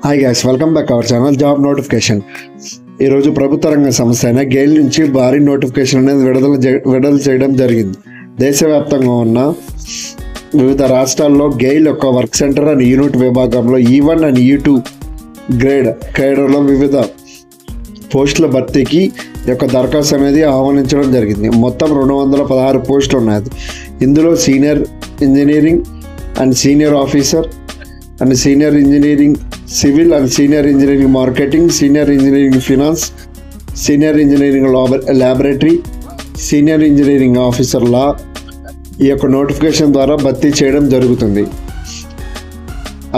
Hi guys, welcome back our channel job notification. ఈరోజు ప్రభుత్వ రంగ సంస్థ అయిన గెయిల్ నుంచి భారీ నోటిఫికేషన్ అనేది విడుదల చేయడం జరిగింది. దేశవ్యాప్తంగా ఉన్న వివిధ రాష్ట్రాల్లో గెయిల్ యొక్క వర్క్ సెంటర్ అండ్ యూనిట్ విభాగంలో E1 అండ్ E2 గ్రేడ్ కేడర్లో వివిధ పోస్టుల భర్తీకి యొక్క దరఖాస్తు అనేది ఆహ్వానించడం జరిగింది. మొత్తం 216 పోస్టులు ఉన్నాయి. ఇందులో senior engineering and senior officer and senior engineering civil and senior engineering marketing, senior engineering finance, senior engineering laboratory, senior engineering officer law ఈ యొక్క నోటిఫికేషన్ ద్వారా భర్తీ చేయడం జరుగుతుంది.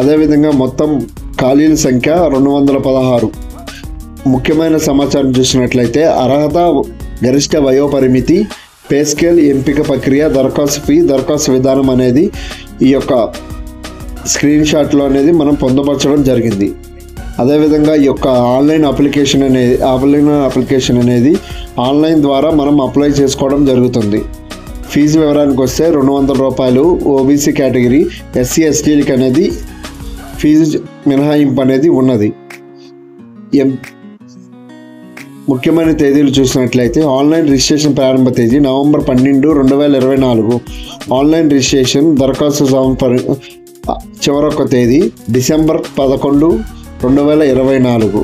అదేవిధంగా మొత్తం ఖాళీల సంఖ్య 216. ముఖ్యమైన సమాచారం చూసినట్లయితే అర్హత, గరిష్ట వయోపరిమితి, పే స్కేల్, ఎంపిక ప్రక్రియ, దరఖాస్తు ఫీ, దరఖాస్తు విధానం అనేది ఈ యొక్క స్క్రీన్ షాట్లో అనేది మనం పొందుపరచడం జరిగింది. అదేవిధంగా ఈ యొక్క ఆన్లైన్ అప్లికేషన్ అనేది ఆన్లైన్ ద్వారా మనం అప్లై చేసుకోవడం జరుగుతుంది. ఫీజు వివరానికి వస్తే 200 రూపాయలు ఓబీసీ కేటగిరీ, ఎస్సీ ఎస్టీలకి అనేది ఫీజు మినహాయింపు అనేది ఉన్నది. ముఖ్యమైన తేదీలు చూసినట్లయితే ఆన్లైన్ రిజిస్ట్రేషన్ ప్రారంభ తేదీ నవంబర్ 12, 2024. ఆన్లైన్ రిజిస్ట్రేషన్ దరఖాస్తు చివరొక తేదీ డిసెంబర్ 11, 2024.